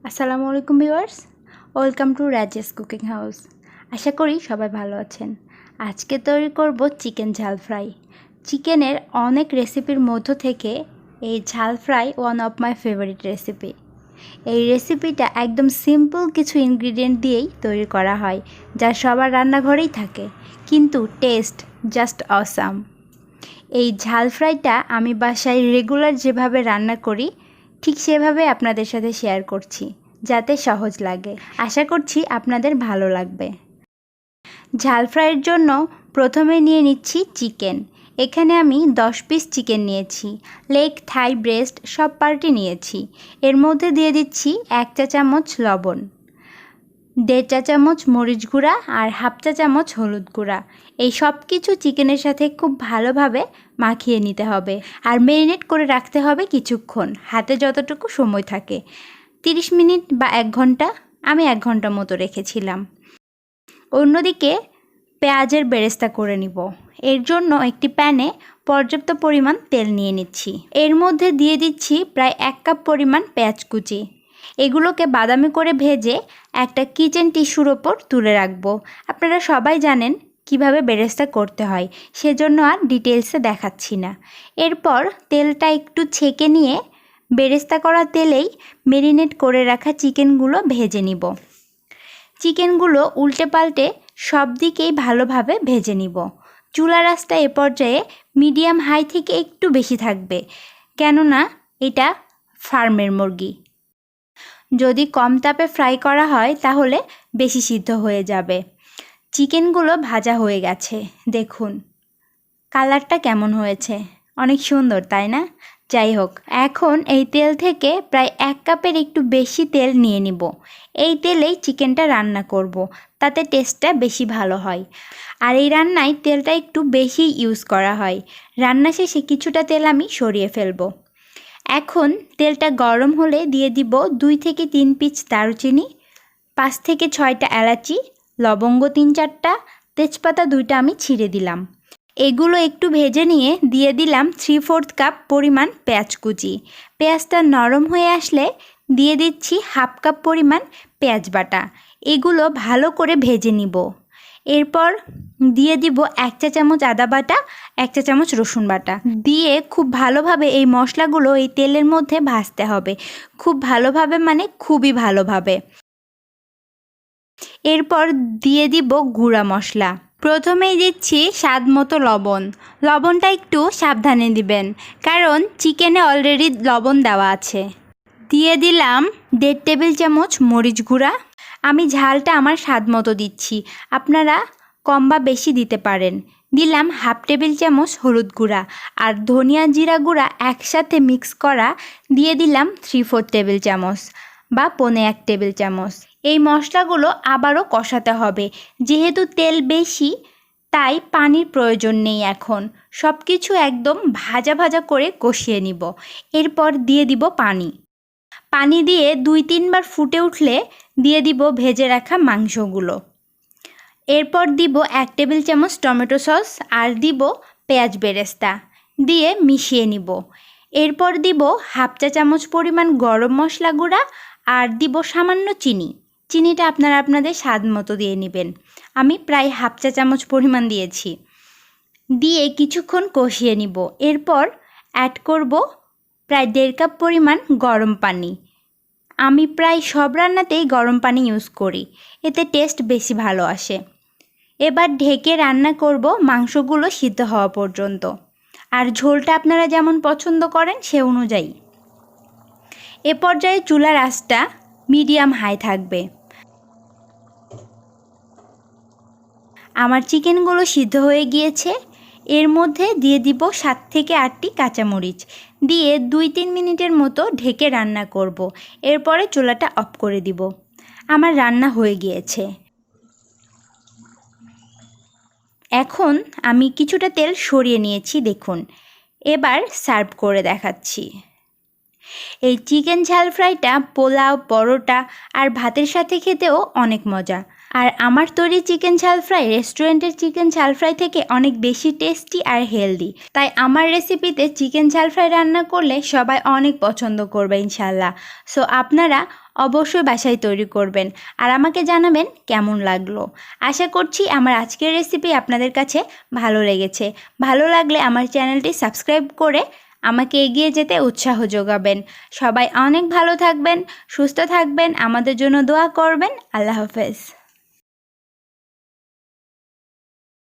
আসসালামু আলাইকুম viewers, welcome to Rajesh cooking house. আশা করি সবাই ভালো আছেন। আজকে তৈরি করব চিকেন ঝাল ফ্রাই। চিকেনের অনেক রেসিপির মধ্য থেকে এই ঝাল fry one of my favourite recipe. এই রেসিপিটা একদম সিম্পল কিছু ইনগ্রিডিয়েন্ট দিয়েই তৈরি করা হয়, যা সবার রান্নাঘরেই থাকে, কিন্তু টেস্ট জাস্ট অসাম। এই ঝাল ফ্রাইটা আমি বাসায় রেগুলার যেভাবে রান্না করি ঠিক সেভাবে আপনাদের সাথে শেয়ার করছি, যাতে সহজ লাগে। আশা করছি আপনাদের ভালো লাগবে। ঝাল ফ্রাইয়ের জন্য প্রথমে নিয়ে নিচ্ছি চিকেন। এখানে আমি 10 পিস চিকেন নিয়েছি। লেগ, থাই, ব্রেস্ট সব পার্টই নিয়েছি। এর মধ্যে দিয়ে দিচ্ছি 1 চা চামচ লবণ, 1.5 চা চামচ মরিচ গুঁড়া আর 1/2 চা চামচ হলুদ গুঁড়া। এই সব কিছু চিকেনের সাথে খুব ভালোভাবে মাখিয়ে নিতে হবে আর ম্যারিনেট করে রাখতে হবে কিছুক্ষণ, হাতে যতটুকু সময় থাকে। 30 মিনিট বা 1 ঘন্টা, আমি 1 ঘন্টা মতো রেখেছিলাম। অন্যদিকে পেঁয়াজের বেরেস্তা করে নিব। এর জন্য একটি প্যানে পর্যাপ্ত পরিমাণ তেল নিয়ে নিচ্ছি। এর মধ্যে দিয়ে দিচ্ছি প্রায় 1 কাপ পরিমাণ পেঁয়াজ কুচি। এগুলোকে বাদামি করে ভেজে একটা কিচেন টিস্যুর ওপর তুলে রাখবো। আপনারা সবাই জানেন কিভাবে বেরেস্তা করতে হয়, সেজন্য আর ডিটেলসে দেখাচ্ছি না। এরপর তেলটা একটু ছেঁকে নিয়ে বেরেস্তা করা তেলেই ম্যারিনেট করে রাখা চিকেনগুলো ভেজে নিব। চিকেনগুলো উল্টে পাল্টে সব দিকেই ভালোভাবে ভেজে নিব। চুলার আঁচটা এ পর্যায়ে মিডিয়াম হাই থেকে একটু বেশি থাকবে, কেননা এটা ফার্মের মুরগি। যদি কম তাপে ফ্রাই করা হয় তাহলে বেশি সিদ্ধ হয়ে যাবে। চিকেনগুলো ভাজা হয়ে গেছে, দেখুন কালারটা কেমন হয়েছে, অনেক সুন্দর তাই না? যাই হোক, এখন এই তেল থেকে প্রায় 1 কাপের একটু বেশি তেল নিয়ে নিব। এই তেলেই চিকেনটা রান্না করব, তাতে টেস্টটা বেশি ভালো হয়। আর এই রান্নায় তেলটা একটু বেশি ইউজ করা হয়। রান্না শেষে কিছুটা তেল আমি সরিয়ে ফেলবো। এখন তেলটা গরম হলে দিয়ে দিব 2 থেকে 3 পিস দারুচিনি, 5 থেকে 6টা এলাচি, লবঙ্গ 3-4টা, তেজপাতা 2টা আমি ছিঁড়ে দিলাম। এগুলো একটু ভেজে নিয়ে দিয়ে দিলাম 3/4 কাপ পরিমাণ পেঁয়াজ কুচি। পেঁয়াজটা নরম হয়ে আসলে দিয়ে দিচ্ছি 1/2 কাপ পরিমাণ পেঁয়াজ বাটা। এগুলো ভালো করে ভেজে নিব। এরপর দিয়ে দিব 1 চা চামচ আদা বাটা, 1 চা চামচ রসুন বাটা দিয়ে খুব ভালোভাবে এই মশলাগুলো এই তেলের মধ্যে ভাজতে হবে। খুব ভালোভাবে মানে খুবই ভালোভাবে। এরপর দিয়ে দিব গুঁড়া মশলা। প্রথমেই দিচ্ছি স্বাদ মতো লবণ। লবণটা একটু সাবধানে দিবেন, কারণ চিকেনে অলরেডি লবণ দেওয়া আছে। দিয়ে দিলাম 1.5 টেবিল চামচ মরিচ গুঁড়া। আমি ঝালটা আমার স্বাদ মতো দিচ্ছি, আপনারা কম বা বেশি দিতে পারেন। দিলাম 1/2 টেবিল চামচ হলুদ গুঁড়া আর ধনিয়া জিরা গুঁড়া একসাথে মিক্স করা দিয়ে দিলাম 3/4 টেবিল চামচ বা 1.25 টেবিল চামচ। এই মশলাগুলো আবারও কষাতে হবে। যেহেতু তেল বেশি তাই পানির প্রয়োজন নেই। এখন সব কিছু একদম ভাজা ভাজা করে কষিয়ে নিব। এরপর দিয়ে দিব পানি। পানি দিয়ে 2-3 বার ফুটে উঠলে দিয়ে দিব ভেজে রাখা মাংসগুলো। এরপর দিব 1 টেবিল চামচ টমেটো সস আর দিব পেঁয়াজ বেরেস্তা দিয়ে মিশিয়ে নিব। এরপর দিব 1/2 চা চামচ পরিমাণ গরম মশলা গুঁড়া আর দিব সামান্য চিনি। চিনিটা আপনারা আপনাদের স্বাদ মতো দিয়ে নেবেন। আমি প্রায় 1/2 চা চামচ পরিমাণ দিয়েছি। দিয়ে কিছুক্ষণ কষিয়ে নিব। এরপর অ্যাড করব প্রায় 1.5 কাপ পরিমাণ গরম পানি। আমি প্রায় সব রান্নাতেই গরম পানি ইউজ করি, এতে টেস্ট বেশি ভালো আসে। এবার ঢেকে রান্না করব মাংসগুলো সিদ্ধ হওয়া পর্যন্ত। আর ঝোলটা আপনারা যেমন পছন্দ করেন সে অনুযায়ী। এ পর্যায়ে চুলার আঁচটা মিডিয়াম হাই থাকবে। আমার চিকেনগুলো সিদ্ধ হয়ে গিয়েছে। এর মধ্যে দিয়ে দিব 7 থেকে 8টি কাঁচামরিচ দিয়ে 2-3 মিনিটের মতো ঢেকে রান্না করব। এরপরে চুলাটা অফ করে দিব। আমার রান্না হয়ে গিয়েছে। এখন আমি কিছুটা তেল সরিয়ে নিয়েছি, দেখুন। এবার সার্ভ করে দেখাচ্ছি। এই চিকেন ঝাল ফ্রাইটা পোলাও, পরোটা আর ভাতের সাথে খেতেও অনেক মজা। আর আমার তৈরি চিকেন ঝাল ফ্রাই রেস্টুরেন্টের চিকেন ঝাল ফ্রাই থেকে অনেক বেশি টেস্টি আর হেলদি। তাই আমার রেসিপিতে চিকেন ঝাল ফ্রাই রান্না করলে সবাই অনেক পছন্দ করবে ইনশাল্লাহ। সো আপনারা অবশ্যই বাসায় তৈরি করবেন আর আমাকে জানাবেন কেমন লাগলো। আশা করছি আমার আজকের রেসিপি আপনাদের কাছে ভালো লেগেছে। ভালো লাগলে আমার চ্যানেলটি সাবস্ক্রাইব করে আমাকে এগিয়ে যেতে উৎসাহ যোগাবেন। সবাই অনেক ভালো থাকবেন, সুস্থ থাকবেন, আমাদের জন্য দোয়া করবেন। আল্লাহ হাফেজ।